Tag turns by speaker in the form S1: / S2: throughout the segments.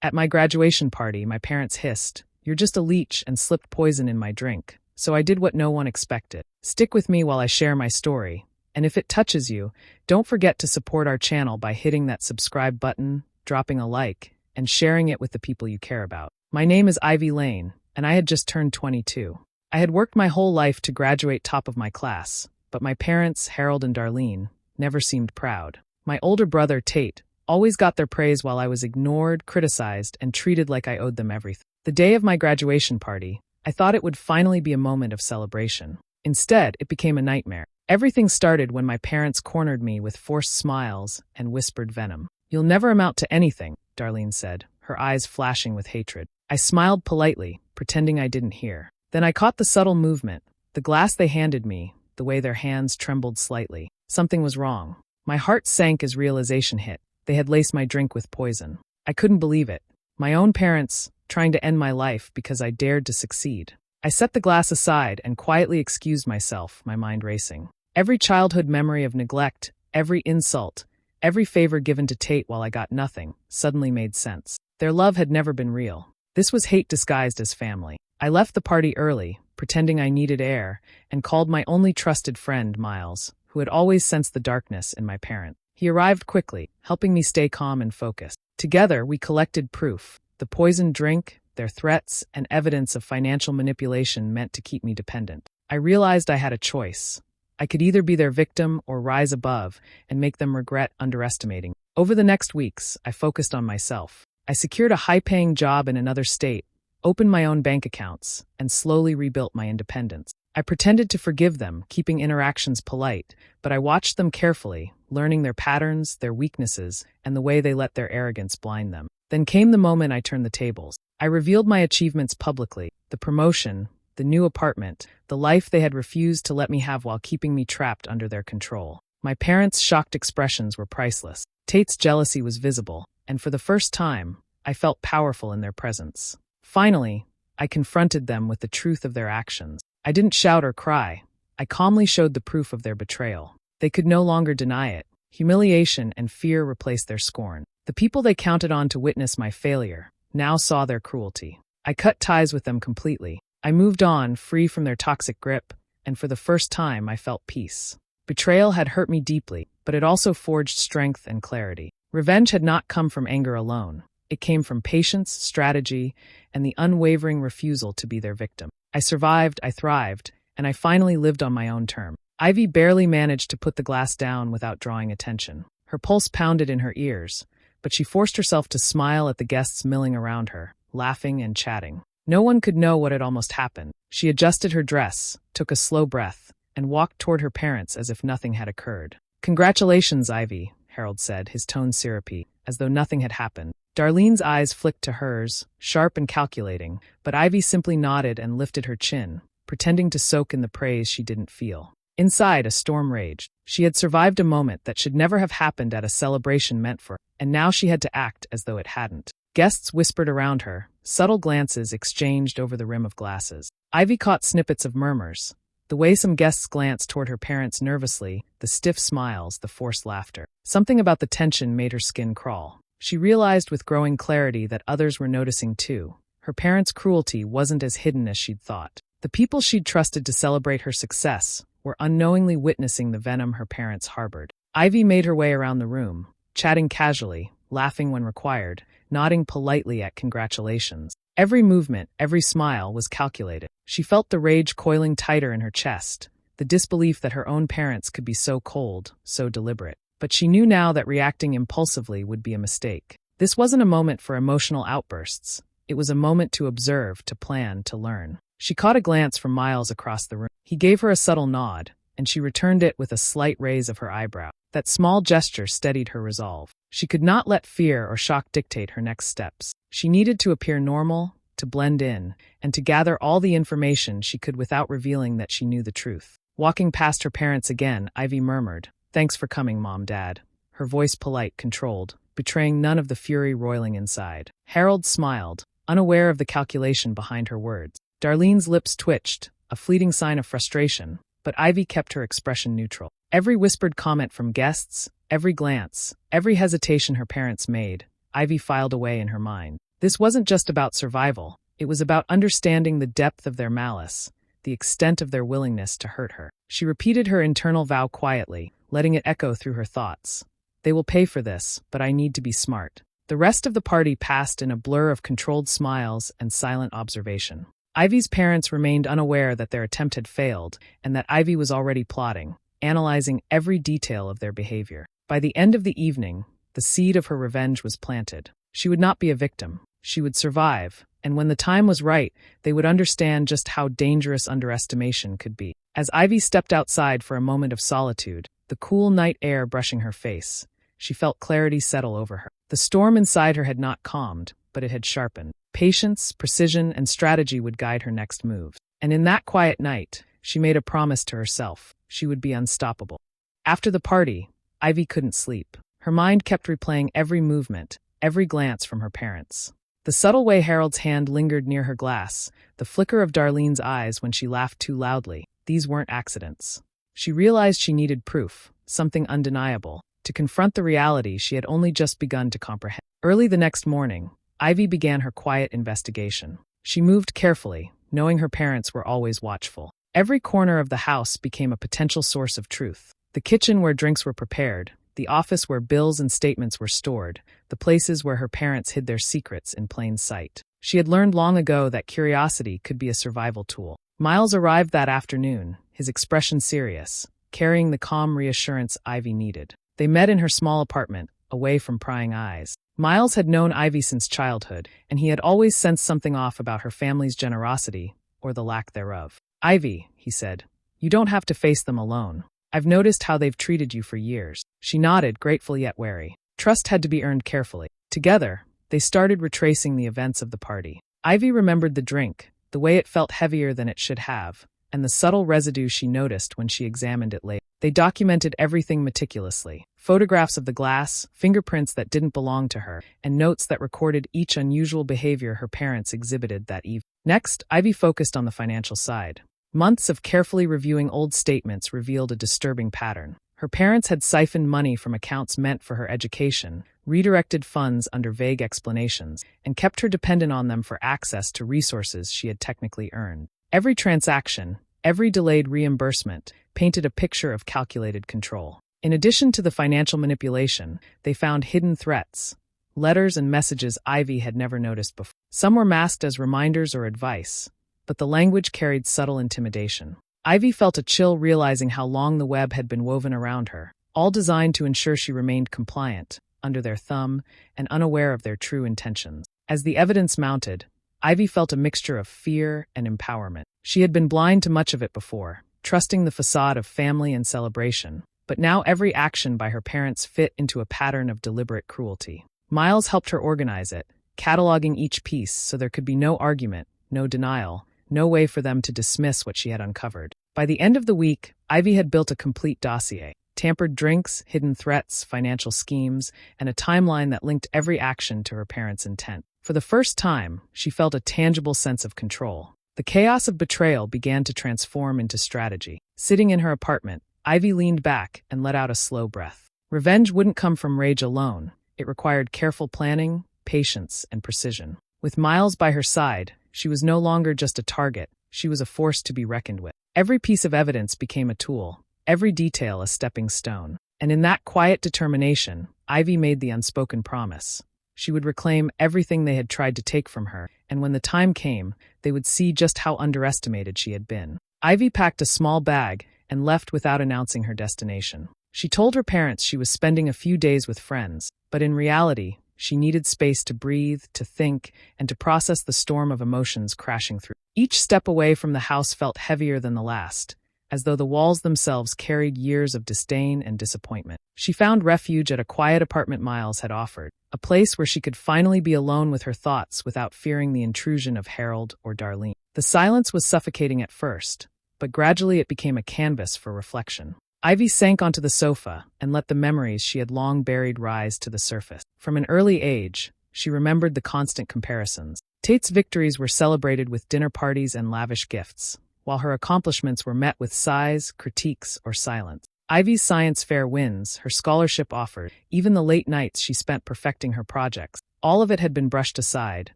S1: At my graduation party, my parents hissed, "You're just a leech," and slipped poison in my drink. So I did what no one expected. Stick with me while I share my story. And if it touches you, don't forget to support our channel by hitting that subscribe button, dropping a like, and sharing it with the people you care about. My name is Ivy Lane, and I had just turned 22. I had worked my whole life to graduate top of my class, but my parents, Harold and Darlene, never seemed proud. My older brother, Tate, always got their praise while I was ignored, criticized, and treated like I owed them everything. The day of my graduation party, I thought it would finally be a moment of celebration. Instead, it became a nightmare. Everything started when my parents cornered me with forced smiles and whispered venom. "You'll never amount to anything," Darlene said, her eyes flashing with hatred. I smiled politely, pretending I didn't hear. Then I caught the subtle movement, the glass they handed me, the way their hands trembled slightly. Something was wrong. My heart sank as realization hit. They had laced my drink with poison. I couldn't believe it. My own parents, trying to end my life because I dared to succeed. I set the glass aside and quietly excused myself, my mind racing. Every childhood memory of neglect, every insult, every favor given to Tate while I got nothing, suddenly made sense. Their love had never been real. This was hate disguised as family. I left the party early, pretending I needed air, and called my only trusted friend, Miles, who had always sensed the darkness in my parents. He arrived quickly, helping me stay calm and focused. Together, we collected proof. The poisoned drink, their threats, and evidence of financial manipulation meant to keep me dependent. I realized I had a choice. I could either be their victim or rise above and make them regret underestimating. Over the next weeks, I focused on myself. I secured a high-paying job in another state, opened my own bank accounts, and slowly rebuilt my independence. I pretended to forgive them, keeping interactions polite, but I watched them carefully, learning their patterns, their weaknesses, and the way they let their arrogance blind them. Then came the moment I turned the tables. I revealed my achievements publicly, the promotion, the new apartment, the life they had refused to let me have while keeping me trapped under their control. My parents' shocked expressions were priceless. Tate's jealousy was visible, and for the first time, I felt powerful in their presence. Finally, I confronted them with the truth of their actions. I didn't shout or cry. I calmly showed the proof of their betrayal. They could no longer deny it. Humiliation and fear replaced their scorn. The people they counted on to witness my failure now saw their cruelty. I cut ties with them completely. I moved on, free from their toxic grip, and for the first time I felt peace. Betrayal had hurt me deeply, but it also forged strength and clarity. Revenge had not come from anger alone. It came from patience, strategy, and the unwavering refusal to be their victim. I survived, I thrived, and I finally lived on my own terms. Ivy barely managed to put the glass down without drawing attention. Her pulse pounded in her ears, but she forced herself to smile at the guests milling around her, laughing and chatting. No one could know what had almost happened. She adjusted her dress, took a slow breath, and walked toward her parents as if nothing had occurred. "Congratulations, Ivy," Harold said, his tone syrupy, as though nothing had happened. Darlene's eyes flicked to hers, sharp and calculating, but Ivy simply nodded and lifted her chin, pretending to soak in the praise she didn't feel. Inside, a storm raged. She had survived a moment that should never have happened at a celebration meant for her, and now she had to act as though it hadn't. Guests whispered around her, subtle glances exchanged over the rim of glasses. Ivy caught snippets of murmurs, the way some guests glanced toward her parents nervously, the stiff smiles, the forced laughter. Something about the tension made her skin crawl. She realized with growing clarity that others were noticing too. Her parents' cruelty wasn't as hidden as she'd thought. The people she'd trusted to celebrate her success were unknowingly witnessing the venom her parents harbored. Ivy made her way around the room, chatting casually, laughing when required, nodding politely at congratulations. Every movement, every smile was calculated. She felt the rage coiling tighter in her chest, the disbelief that her own parents could be so cold, so deliberate. But she knew now that reacting impulsively would be a mistake. This wasn't a moment for emotional outbursts. It was a moment to observe, to plan, to learn. She caught a glance from Miles across the room. He gave her a subtle nod, and she returned it with a slight raise of her eyebrow. That small gesture steadied her resolve. She could not let fear or shock dictate her next steps. She needed to appear normal, to blend in, and to gather all the information she could without revealing that she knew the truth. Walking past her parents again, Ivy murmured, "Thanks for coming, Mom, Dad." Her voice polite, controlled, betraying none of the fury roiling inside. Harold smiled, unaware of the calculation behind her words. Darlene's lips twitched, a fleeting sign of frustration, but Ivy kept her expression neutral. Every whispered comment from guests, every glance, every hesitation her parents made, Ivy filed away in her mind. This wasn't just about survival, it was about understanding the depth of their malice, the extent of their willingness to hurt her. She repeated her internal vow quietly, letting it echo through her thoughts. They will pay for this, but I need to be smart. The rest of the party passed in a blur of controlled smiles and silent observation. Ivy's parents remained unaware that their attempt had failed and that Ivy was already plotting, analyzing every detail of their behavior. By the end of the evening, the seed of her revenge was planted. She would not be a victim. She would survive, and when the time was right, they would understand just how dangerous underestimation could be. As Ivy stepped outside for a moment of solitude, the cool night air brushing her face, she felt clarity settle over her. The storm inside her had not calmed, but it had sharpened. Patience, precision, and strategy would guide her next move. And in that quiet night, she made a promise to herself. She would be unstoppable. After the party, Ivy couldn't sleep. Her mind kept replaying every movement, every glance from her parents. The subtle way Harold's hand lingered near her glass, the flicker of Darlene's eyes when she laughed too loudly, these weren't accidents. She realized she needed proof, something undeniable, to confront the reality she had only just begun to comprehend. Early the next morning, Ivy began her quiet investigation. She moved carefully, knowing her parents were always watchful. Every corner of the house became a potential source of truth. The kitchen where drinks were prepared, the office where bills and statements were stored, the places where her parents hid their secrets in plain sight. She had learned long ago that curiosity could be a survival tool. Miles arrived that afternoon, his expression serious, carrying the calm reassurance Ivy needed. They met in her small apartment, away from prying eyes. Miles had known Ivy since childhood, and he had always sensed something off about her family's generosity, or the lack thereof. "Ivy," he said, "you don't have to face them alone. I've noticed how they've treated you for years." She nodded, grateful yet wary. Trust had to be earned carefully. Together, they started retracing the events of the party. Ivy remembered the drink, the way it felt heavier than it should have, and the subtle residue she noticed when she examined it later. They documented everything meticulously. Photographs of the glass, fingerprints that didn't belong to her, and notes that recorded each unusual behavior her parents exhibited that evening. Next, Ivy focused on the financial side. Months of carefully reviewing old statements revealed a disturbing pattern. Her parents had siphoned money from accounts meant for her education, redirected funds under vague explanations, and kept her dependent on them for access to resources she had technically earned. Every transaction, every delayed reimbursement, painted a picture of calculated control. In addition to the financial manipulation, they found hidden threats, letters and messages Ivy had never noticed before. Some were masked as reminders or advice, but the language carried subtle intimidation. Ivy felt a chill realizing how long the web had been woven around her, all designed to ensure she remained compliant, under their thumb, and unaware of their true intentions. As the evidence mounted, Ivy felt a mixture of fear and empowerment. She had been blind to much of it before, trusting the facade of family and celebration, but now every action by her parents fit into a pattern of deliberate cruelty. Miles helped her organize it, cataloging each piece so there could be no argument, no denial, no way for them to dismiss what she had uncovered. By the end of the week, Ivy had built a complete dossier. Tampered drinks, hidden threats, financial schemes, and a timeline that linked every action to her parents' intent. For the first time, she felt a tangible sense of control. The chaos of betrayal began to transform into strategy. Sitting in her apartment, Ivy leaned back and let out a slow breath. Revenge wouldn't come from rage alone. It required careful planning, patience, and precision. With Miles by her side, she was no longer just a target. She was a force to be reckoned with. Every piece of evidence became a tool, every detail a stepping stone. And in that quiet determination, Ivy made the unspoken promise. She would reclaim everything they had tried to take from her, and when the time came, they would see just how underestimated she had been. Ivy packed a small bag and left without announcing her destination. She told her parents she was spending a few days with friends, but in reality, she needed space to breathe, to think, and to process the storm of emotions crashing through. Each step away from the house felt heavier than the last, as though the walls themselves carried years of disdain and disappointment. She found refuge at a quiet apartment Miles had offered, a place where she could finally be alone with her thoughts without fearing the intrusion of Harold or Darlene. The silence was suffocating at first, but gradually it became a canvas for reflection. Ivy sank onto the sofa and let the memories she had long buried rise to the surface. From an early age, she remembered the constant comparisons. Tate's victories were celebrated with dinner parties and lavish gifts, while her accomplishments were met with sighs, critiques, or silence. Ivy's science fair wins, her scholarship offered, even the late nights she spent perfecting her projects. All of it had been brushed aside,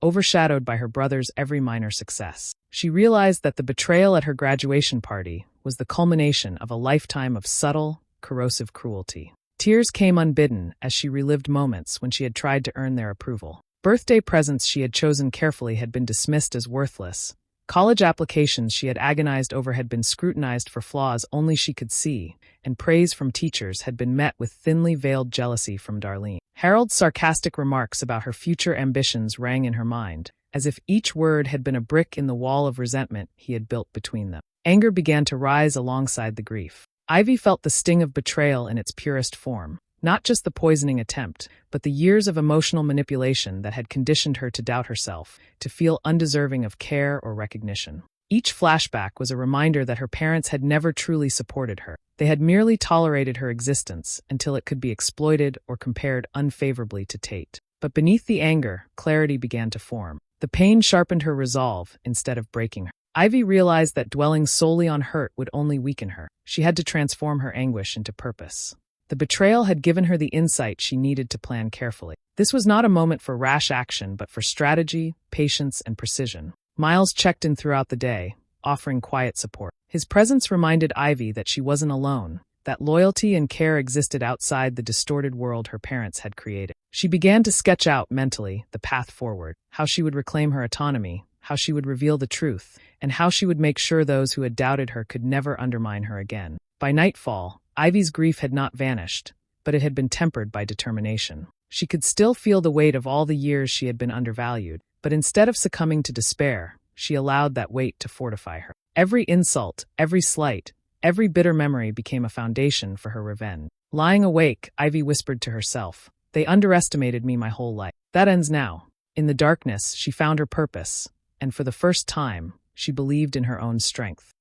S1: overshadowed by her brother's every minor success. She realized that the betrayal at her graduation party was the culmination of a lifetime of subtle, corrosive cruelty. Tears came unbidden as she relived moments when she had tried to earn their approval. Birthday presents she had chosen carefully had been dismissed as worthless. College applications she had agonized over had been scrutinized for flaws only she could see, and praise from teachers had been met with thinly veiled jealousy from Darlene. Harold's sarcastic remarks about her future ambitions rang in her mind, as if each word had been a brick in the wall of resentment he had built between them. Anger began to rise alongside the grief. Ivy felt the sting of betrayal in its purest form, not just the poisoning attempt, but the years of emotional manipulation that had conditioned her to doubt herself, to feel undeserving of care or recognition. Each flashback was a reminder that her parents had never truly supported her. They had merely tolerated her existence until it could be exploited or compared unfavorably to Tate. But beneath the anger, clarity began to form. The pain sharpened her resolve instead of breaking her. Ivy realized that dwelling solely on hurt would only weaken her. She had to transform her anguish into purpose. The betrayal had given her the insight she needed to plan carefully. This was not a moment for rash action, but for strategy, patience, and precision. Miles checked in throughout the day, offering quiet support. His presence reminded Ivy that she wasn't alone, that loyalty and care existed outside the distorted world her parents had created. She began to sketch out mentally the path forward, how she would reclaim her autonomy, how she would reveal the truth, and how she would make sure those who had doubted her could never undermine her again. By nightfall, Ivy's grief had not vanished, but it had been tempered by determination. She could still feel the weight of all the years she had been undervalued, but instead of succumbing to despair, she allowed that weight to fortify her. Every insult, every slight, every bitter memory became a foundation for her revenge. Lying awake, Ivy whispered to herself, "They underestimated me my whole life. That ends now." In the darkness, she found her purpose, and for the first time, she believed in her own strength.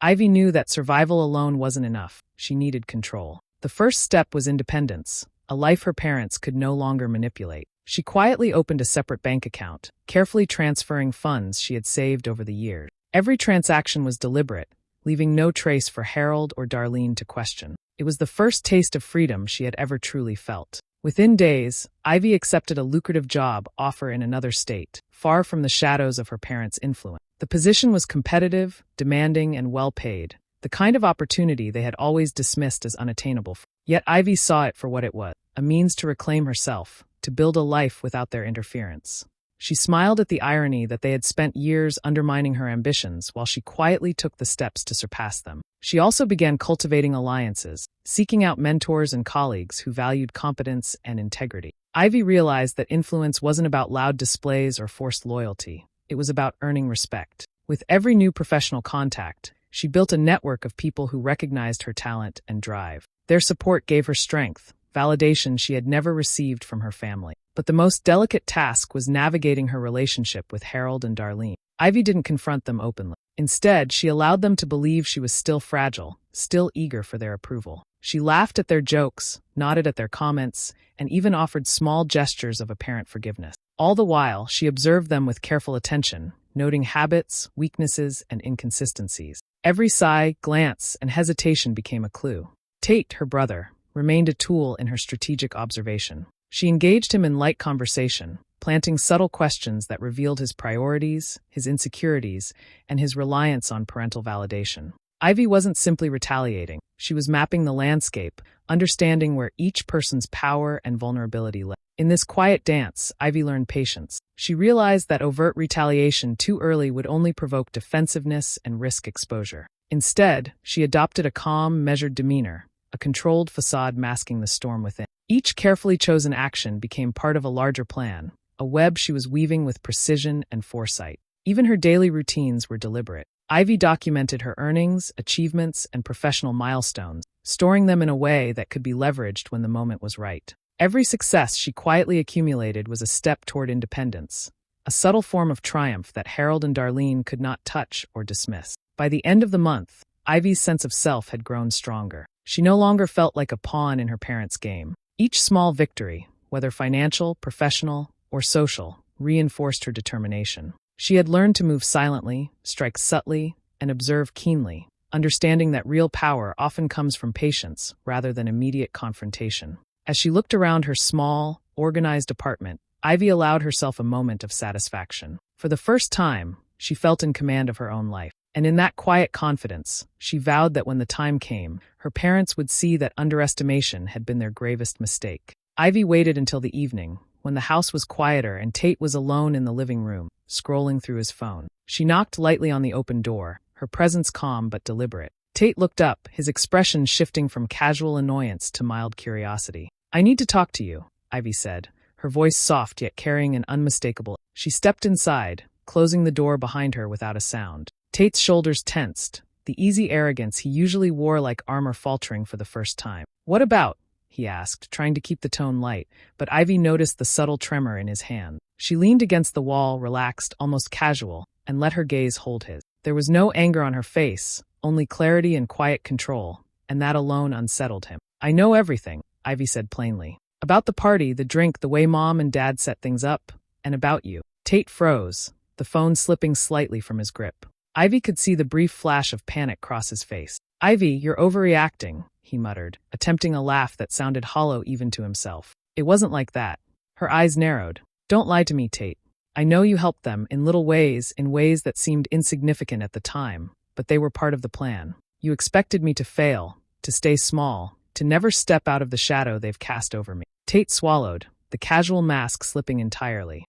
S1: Ivy knew that survival alone wasn't enough. She needed control. The first step was independence, a life her parents could no longer manipulate. She quietly opened a separate bank account, carefully transferring funds she had saved over the years. Every transaction was deliberate, leaving no trace for Harold or Darlene to question. It was the first taste of freedom she had ever truly felt. Within days, Ivy accepted a lucrative job offer in another state, far from the shadows of her parents' influence. The position was competitive, demanding, and well-paid, the kind of opportunity they had always dismissed as unattainable. Yet Ivy saw it for what it was, a means to reclaim herself, to build a life without their interference. She smiled at the irony that they had spent years undermining her ambitions while she quietly took the steps to surpass them. She also began cultivating alliances, seeking out mentors and colleagues who valued competence and integrity. Ivy realized that influence wasn't about loud displays or forced loyalty. It was about earning respect. With every new professional contact, she built a network of people who recognized her talent and drive. Their support gave her strength, validation she had never received from her family. But the most delicate task was navigating her relationship with Harold and Darlene. Ivy didn't confront them openly. Instead, she allowed them to believe she was still fragile, still eager for their approval. She laughed at their jokes, nodded at their comments, and even offered small gestures of apparent forgiveness. All the while, she observed them with careful attention, noting habits, weaknesses, and inconsistencies. Every sigh, glance, and hesitation became a clue. Tate, her brother, remained a tool in her strategic observation. She engaged him in light conversation, planting subtle questions that revealed his priorities, his insecurities, and his reliance on parental validation. Ivy wasn't simply retaliating. She was mapping the landscape, understanding where each person's power and vulnerability lay. In this quiet dance, Ivy learned patience. She realized that overt retaliation too early would only provoke defensiveness and risk exposure. Instead, she adopted a calm, measured demeanor, a controlled facade masking the storm within. Each carefully chosen action became part of a larger plan, a web she was weaving with precision and foresight. Even her daily routines were deliberate. Ivy documented her earnings, achievements, and professional milestones, storing them in a way that could be leveraged when the moment was right. Every success she quietly accumulated was a step toward independence, a subtle form of triumph that Harold and Darlene could not touch or dismiss. By the end of the month, Ivy's sense of self had grown stronger. She no longer felt like a pawn in her parents' game. Each small victory, whether financial, professional, or social, reinforced her determination. She had learned to move silently, strike subtly, and observe keenly, understanding that real power often comes from patience rather than immediate confrontation. As she looked around her small, organized apartment, Ivy allowed herself a moment of satisfaction. For the first time, she felt in command of her own life. And in that quiet confidence, she vowed that when the time came, her parents would see that underestimation had been their gravest mistake. Ivy waited until the evening, when the house was quieter and Tate was alone in the living room, scrolling through his phone. She knocked lightly on the open door, her presence calm but deliberate. Tate looked up, his expression shifting from casual annoyance to mild curiosity. "I need to talk to you," Ivy said, her voice soft yet carrying an unmistakable. She stepped inside, closing the door behind her without a sound. Tate's shoulders tensed, the easy arrogance he usually wore like armor faltering for the first time. "What about?" he asked, trying to keep the tone light, but Ivy noticed the subtle tremor in his hand. She leaned against the wall, relaxed, almost casual, and let her gaze hold his. There was no anger on her face, only clarity and quiet control, and that alone unsettled him. "I know everything," Ivy said plainly. "About the party, the drink, the way Mom and Dad set things up, and about you." Tate froze, the phone slipping slightly from his grip. Ivy could see the brief flash of panic cross his face. "Ivy, you're overreacting," he muttered, attempting a laugh that sounded hollow even to himself. "It wasn't like that." Her eyes narrowed. "Don't lie to me, Tate. I know you helped them, in little ways, in ways that seemed insignificant at the time, but they were part of the plan. You expected me to fail, to stay small, to never step out of the shadow they've cast over me." Tate swallowed, the casual mask slipping entirely.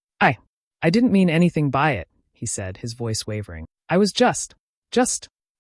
S1: I didn't mean anything by it," he said, his voice wavering. "I was just.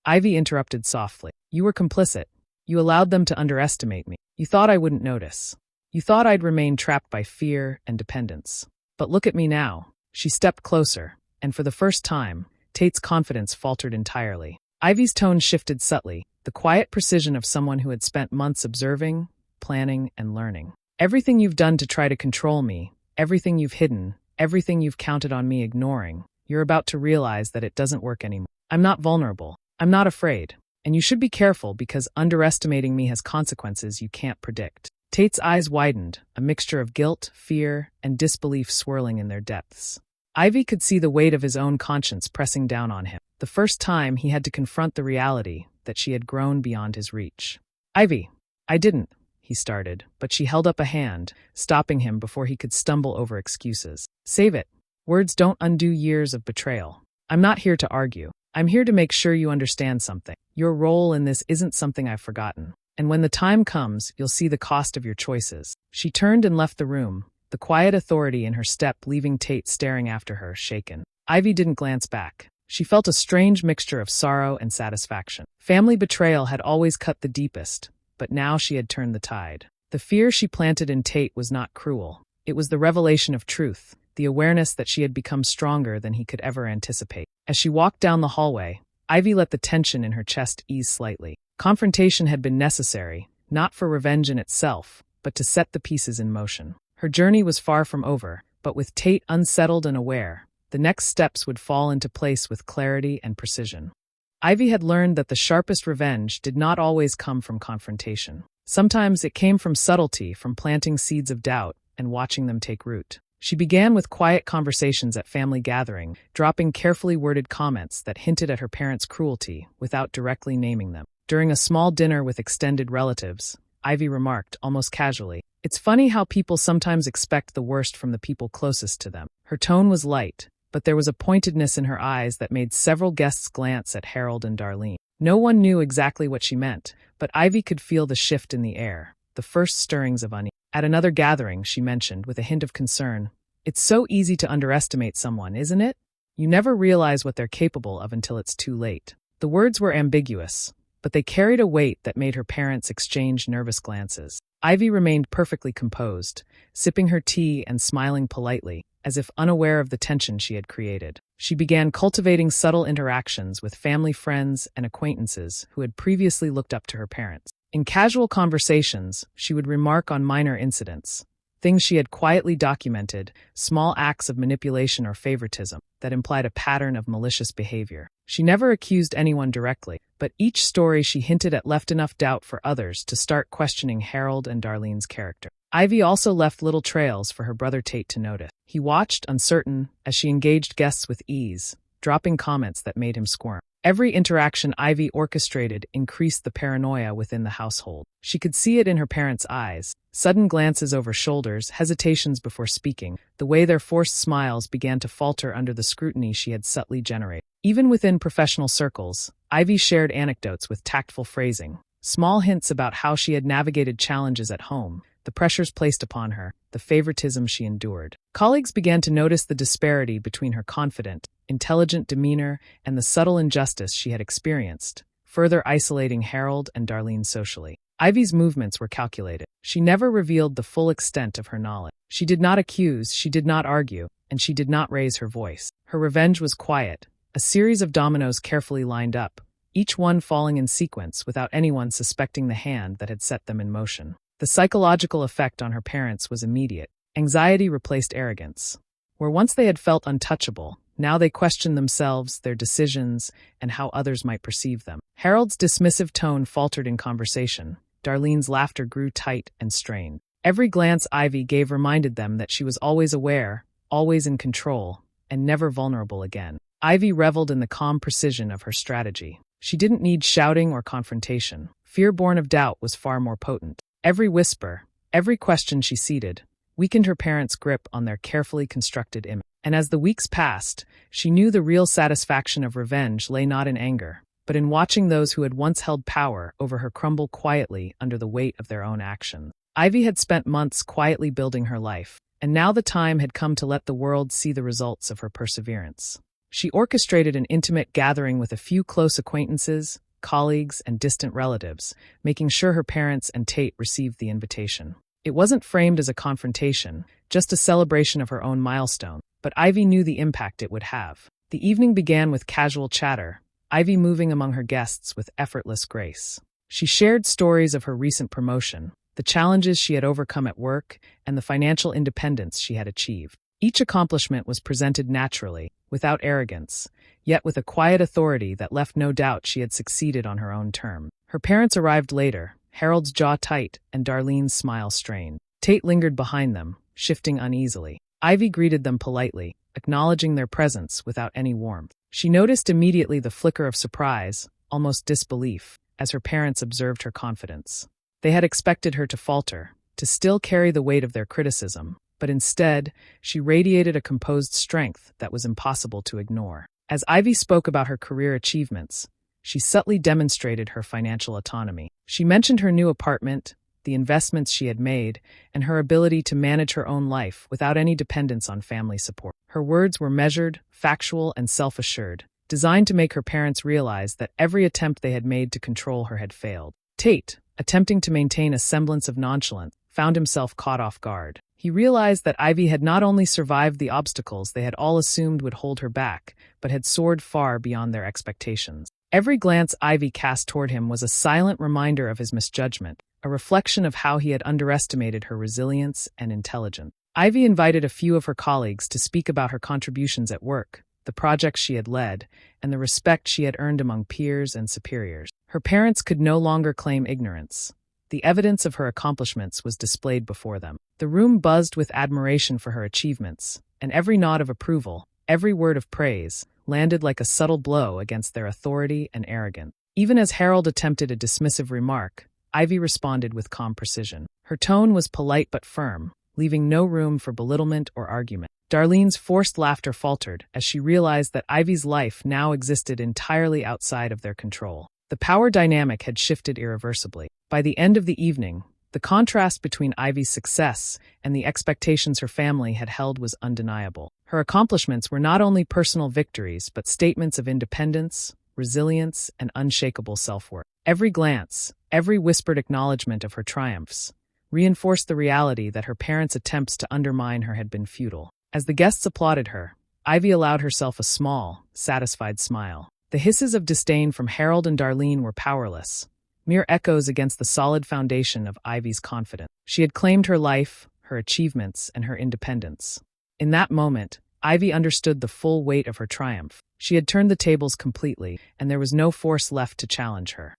S1: Ivy interrupted softly. "You were complicit. You allowed them to underestimate me. You thought I wouldn't notice. You thought I'd remain trapped by fear and dependence. But look at me now." She stepped closer, and for the first time, Tate's confidence faltered entirely. Ivy's tone shifted subtly, the quiet precision of someone who had spent months observing, planning, and learning. "Everything you've done to try to control me, everything you've hidden, everything you've counted on me ignoring, you're about to realize that it doesn't work anymore. I'm not vulnerable. I'm not afraid. And you should be careful because underestimating me has consequences you can't predict." Tate's eyes widened, a mixture of guilt, fear, and disbelief swirling in their depths. Ivy could see the weight of his own conscience pressing down on him. The first time he had to confront the reality that she had grown beyond his reach. "Ivy, I didn't," he started, but she held up a hand, stopping him before he could stumble over excuses. "Save it. Words don't undo years of betrayal. I'm not here to argue. I'm here to make sure you understand something. Your role in this isn't something I've forgotten. And when the time comes, you'll see the cost of your choices." She turned and left the room, the quiet authority in her step leaving Tate staring after her, shaken. Ivy didn't glance back. She felt a strange mixture of sorrow and satisfaction. Family betrayal had always cut the deepest, but now she had turned the tide. The fear she planted in Tate was not cruel. It was the revelation of truth, the awareness that she had become stronger than he could ever anticipate. As she walked down the hallway, Ivy let the tension in her chest ease slightly. Confrontation had been necessary, not for revenge in itself, but to set the pieces in motion. Her journey was far from over, but with Tate unsettled and aware, the next steps would fall into place with clarity and precision. Ivy had learned that the sharpest revenge did not always come from confrontation. Sometimes it came from subtlety, from planting seeds of doubt and watching them take root. She began with quiet conversations at family gathering, dropping carefully worded comments that hinted at her parents' cruelty without directly naming them. During a small dinner with extended relatives, Ivy remarked, almost casually, "It's funny how people sometimes expect the worst from the people closest to them." Her tone was light, but there was a pointedness in her eyes that made several guests glance at Harold and Darlene. No one knew exactly what she meant, but Ivy could feel the shift in the air, the first stirrings of unease. At another gathering, she mentioned, with a hint of concern, "It's so easy to underestimate someone, isn't it? You never realize what they're capable of until it's too late." The words were ambiguous, but they carried a weight that made her parents exchange nervous glances. Ivy remained perfectly composed, sipping her tea and smiling politely, as if unaware of the tension she had created. She began cultivating subtle interactions with family friends and acquaintances who had previously looked up to her parents. In casual conversations, she would remark on minor incidents, things she had quietly documented, small acts of manipulation or favoritism that implied a pattern of malicious behavior. She never accused anyone directly, but each story she hinted at left enough doubt for others to start questioning Harold and Darlene's character. Ivy also left little trails for her brother Tate to notice. He watched, uncertain, as she engaged guests with ease, dropping comments that made him squirm. Every interaction Ivy orchestrated increased the paranoia within the household. She could see it in her parents' eyes. Sudden glances over shoulders, hesitations before speaking, the way their forced smiles began to falter under the scrutiny she had subtly generated. Even within professional circles, Ivy shared anecdotes with tactful phrasing, small hints about how she had navigated challenges at home, the pressures placed upon her, the favoritism she endured. Colleagues began to notice the disparity between her confident, intelligent demeanor and the subtle injustice she had experienced, further isolating Harold and Darlene socially. Ivy's movements were calculated. She never revealed the full extent of her knowledge. She did not accuse, she did not argue, and she did not raise her voice. Her revenge was quiet, a series of dominoes carefully lined up, each one falling in sequence without anyone suspecting the hand that had set them in motion. The psychological effect on her parents was immediate. Anxiety replaced arrogance. Where once they had felt untouchable, now they questioned themselves, their decisions, and how others might perceive them. Harold's dismissive tone faltered in conversation. Darlene's laughter grew tight and strained. Every glance Ivy gave reminded them that she was always aware, always in control, and never vulnerable again. Ivy reveled in the calm precision of her strategy. She didn't need shouting or confrontation. Fear born of doubt was far more potent. Every whisper, every question she seeded, weakened her parents' grip on their carefully constructed image. And as the weeks passed, she knew the real satisfaction of revenge lay not in anger, but in watching those who had once held power over her crumble quietly under the weight of their own actions. Ivy had spent months quietly building her life, and now the time had come to let the world see the results of her perseverance. She orchestrated an intimate gathering with a few close acquaintances, colleagues, and distant relatives, making sure her parents and Tate received the invitation. It wasn't framed as a confrontation, just a celebration of her own milestone, but Ivy knew the impact it would have. The evening began with casual chatter, Ivy moving among her guests with effortless grace. She shared stories of her recent promotion, the challenges she had overcome at work, and the financial independence she had achieved. Each accomplishment was presented naturally, without arrogance, yet with a quiet authority that left no doubt she had succeeded on her own terms. Her parents arrived later, Harold's jaw tight and Darlene's smile strained. Tate lingered behind them, shifting uneasily. Ivy greeted them politely, acknowledging their presence without any warmth. She noticed immediately the flicker of surprise, almost disbelief, as her parents observed her confidence. They had expected her to falter, to still carry the weight of their criticism, but instead, she radiated a composed strength that was impossible to ignore. As Ivy spoke about her career achievements, she subtly demonstrated her financial autonomy. She mentioned her new apartment, the investments she had made, and her ability to manage her own life without any dependence on family support. Her words were measured, factual, and self-assured, designed to make her parents realize that every attempt they had made to control her had failed. Tate, attempting to maintain a semblance of nonchalance, found himself caught off guard. He realized that Ivy had not only survived the obstacles they had all assumed would hold her back, but had soared far beyond their expectations. Every glance Ivy cast toward him was a silent reminder of his misjudgment, a reflection of how he had underestimated her resilience and intelligence. Ivy invited a few of her colleagues to speak about her contributions at work, the projects she had led, and the respect she had earned among peers and superiors. Her parents could no longer claim ignorance. The evidence of her accomplishments was displayed before them. The room buzzed with admiration for her achievements, and every nod of approval, every word of praise, landed like a subtle blow against their authority and arrogance. Even as Harold attempted a dismissive remark, Ivy responded with calm precision. Her tone was polite but firm, leaving no room for belittlement or argument. Darlene's forced laughter faltered as she realized that Ivy's life now existed entirely outside of their control. The power dynamic had shifted irreversibly. By the end of the evening, the contrast between Ivy's success and the expectations her family had held was undeniable. Her accomplishments were not only personal victories, but statements of independence, resilience, and unshakable self-worth. Every glance, every whispered acknowledgement of her triumphs, reinforced the reality that her parents' attempts to undermine her had been futile. As the guests applauded her, Ivy allowed herself a small, satisfied smile. The hisses of disdain from Harold and Darlene were powerless, mere echoes against the solid foundation of Ivy's confidence. She had claimed her life, her achievements, and her independence. In that moment, Ivy understood the full weight of her triumph. She had turned the tables completely, and there was no force left to challenge her.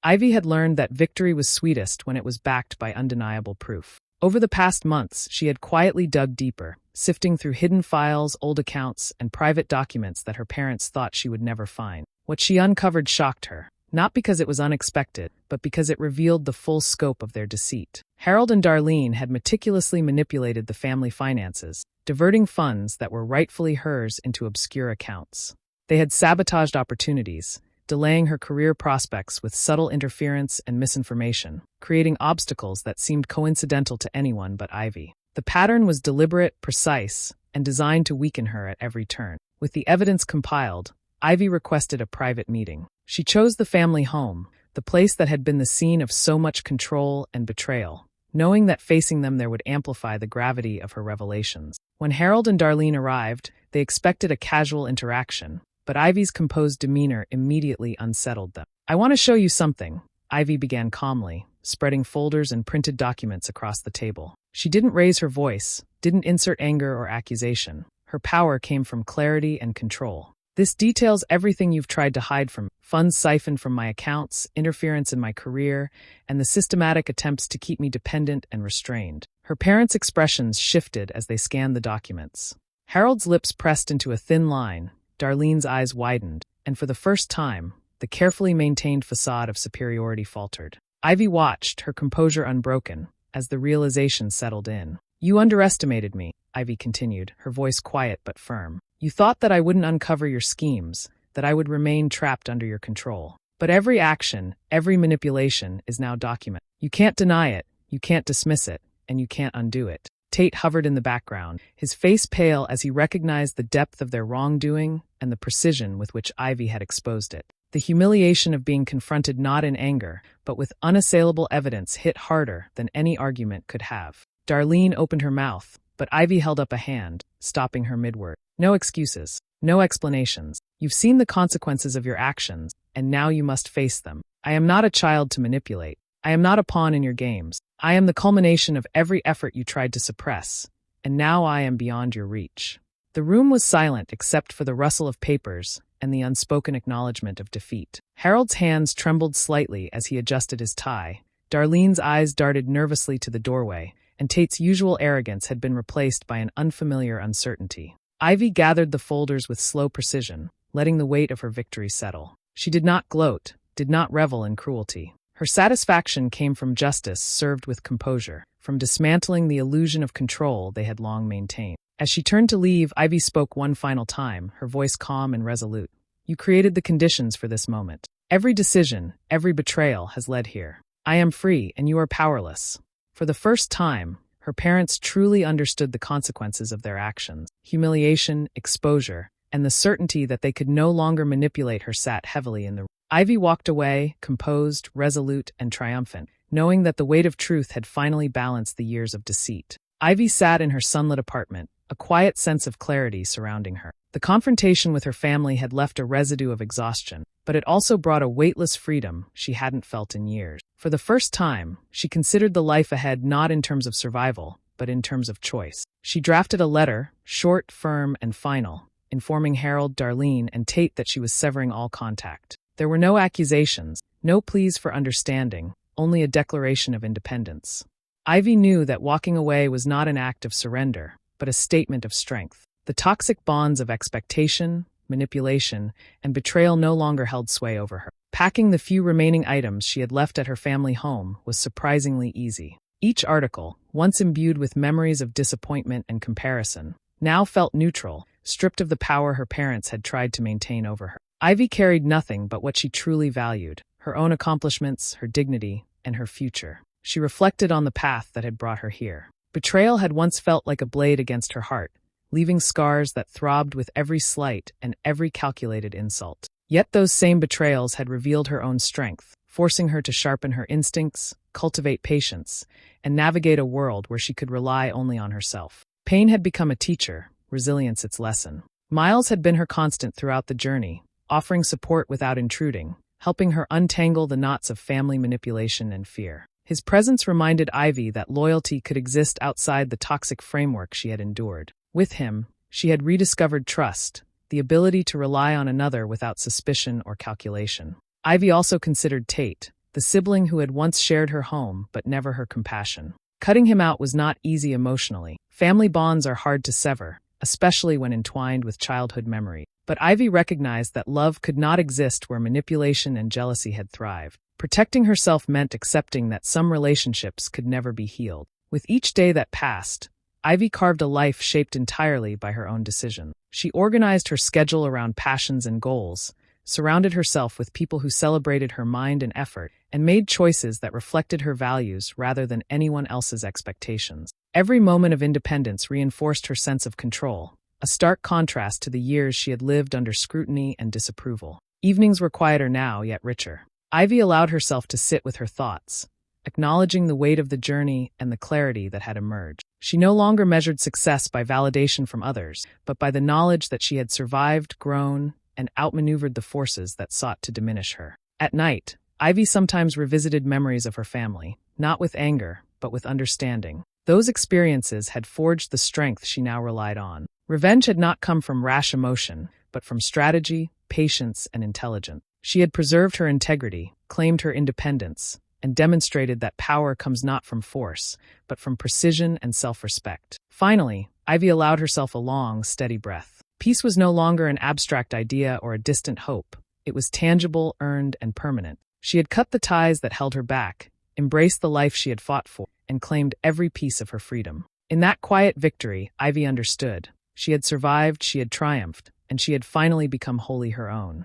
S1: Ivy had learned that victory was sweetest when it was backed by undeniable proof. Over the past months, she had quietly dug deeper, sifting through hidden files, old accounts, and private documents that her parents thought she would never find. What she uncovered shocked her, not because it was unexpected, but because it revealed the full scope of their deceit. Harold and Darlene had meticulously manipulated the family finances, diverting funds that were rightfully hers into obscure accounts. They had sabotaged opportunities, delaying her career prospects with subtle interference and misinformation, creating obstacles that seemed coincidental to anyone but Ivy. The pattern was deliberate, precise, and designed to weaken her at every turn. With the evidence compiled, Ivy requested a private meeting. She chose the family home, the place that had been the scene of so much control and betrayal, knowing that facing them there would amplify the gravity of her revelations. When Harold and Darlene arrived, they expected a casual interaction, but Ivy's composed demeanor immediately unsettled them. "I want to show you something," Ivy began calmly, spreading folders and printed documents across the table. She didn't raise her voice, didn't insert anger or accusation. Her power came from clarity and control. "This details everything you've tried to hide from me: funds siphoned from my accounts, interference in my career, and the systematic attempts to keep me dependent and restrained." Her parents' expressions shifted as they scanned the documents. Harold's lips pressed into a thin line, Darlene's eyes widened, and for the first time, the carefully maintained facade of superiority faltered. Ivy watched, her composure unbroken, as the realization settled in. "You underestimated me," Ivy continued, her voice quiet but firm. "You thought that I wouldn't uncover your schemes, that I would remain trapped under your control. But every action, every manipulation is now documented. You can't deny it, you can't dismiss it, and you can't undo it." Tate hovered in the background, his face pale as he recognized the depth of their wrongdoing and the precision with which Ivy had exposed it. The humiliation of being confronted not in anger, but with unassailable evidence hit harder than any argument could have. Darlene opened her mouth, but Ivy held up a hand, stopping her mid-word. "No excuses, no explanations. You've seen the consequences of your actions, and now you must face them. I am not a child to manipulate. I am not a pawn in your games. I am the culmination of every effort you tried to suppress, and now I am beyond your reach." The room was silent except for the rustle of papers and the unspoken acknowledgement of defeat. Harold's hands trembled slightly as he adjusted his tie. Darlene's eyes darted nervously to the doorway, and Tate's usual arrogance had been replaced by an unfamiliar uncertainty. Ivy gathered the folders with slow precision, letting the weight of her victory settle. She did not gloat, did not revel in cruelty. Her satisfaction came from justice served with composure, from dismantling the illusion of control they had long maintained. As she turned to leave, Ivy spoke one final time, her voice calm and resolute. "You created the conditions for this moment. Every decision, every betrayal has led here. I am free, and you are powerless." For the first time, her parents truly understood the consequences of their actions. Humiliation, exposure, and the certainty that they could no longer manipulate her sat heavily in the room. Ivy walked away, composed, resolute, and triumphant, knowing that the weight of truth had finally balanced the years of deceit. Ivy sat in her sunlit apartment, a quiet sense of clarity surrounding her. The confrontation with her family had left a residue of exhaustion, but it also brought a weightless freedom she hadn't felt in years. For the first time, she considered the life ahead not in terms of survival, but in terms of choice. She drafted a letter, short, firm, and final, informing Harold, Darlene, and Tate that she was severing all contact. There were no accusations, no pleas for understanding, only a declaration of independence. Ivy knew that walking away was not an act of surrender, but a statement of strength. The toxic bonds of expectation, manipulation, and betrayal no longer held sway over her. Packing the few remaining items she had left at her family home was surprisingly easy. Each article, once imbued with memories of disappointment and comparison, now felt neutral, stripped of the power her parents had tried to maintain over her. Ivy carried nothing but what she truly valued: her own accomplishments, her dignity, and her future. She reflected on the path that had brought her here. Betrayal had once felt like a blade against her heart, leaving scars that throbbed with every slight and every calculated insult. Yet those same betrayals had revealed her own strength, forcing her to sharpen her instincts, cultivate patience, and navigate a world where she could rely only on herself. Pain had become a teacher, resilience its lesson. Miles had been her constant throughout the journey, offering support without intruding, helping her untangle the knots of family manipulation and fear. His presence reminded Ivy that loyalty could exist outside the toxic framework she had endured. With him, she had rediscovered trust, the ability to rely on another without suspicion or calculation. Ivy also considered Tate, the sibling who had once shared her home but never her compassion. Cutting him out was not easy emotionally. Family bonds are hard to sever, especially when entwined with childhood memory. But Ivy recognized that love could not exist where manipulation and jealousy had thrived. Protecting herself meant accepting that some relationships could never be healed. With each day that passed, Ivy carved a life shaped entirely by her own decision. She organized her schedule around passions and goals, surrounded herself with people who celebrated her mind and effort, and made choices that reflected her values rather than anyone else's expectations. Every moment of independence reinforced her sense of control, a stark contrast to the years she had lived under scrutiny and disapproval. Evenings were quieter now, yet richer. Ivy allowed herself to sit with her thoughts, acknowledging the weight of the journey and the clarity that had emerged. She no longer measured success by validation from others, but by the knowledge that she had survived, grown, and outmaneuvered the forces that sought to diminish her. At night, Ivy sometimes revisited memories of her family, not with anger, but with understanding. Those experiences had forged the strength she now relied on. Revenge had not come from rash emotion, but from strategy, patience, and intelligence. She had preserved her integrity, claimed her independence, and demonstrated that power comes not from force, but from precision and self-respect. Finally, Ivy allowed herself a long, steady breath. Peace was no longer an abstract idea or a distant hope. It was tangible, earned, and permanent. She had cut the ties that held her back, embraced the life she had fought for, and claimed every piece of her freedom. In that quiet victory, Ivy understood. She had survived, she had triumphed, and she had finally become wholly her own.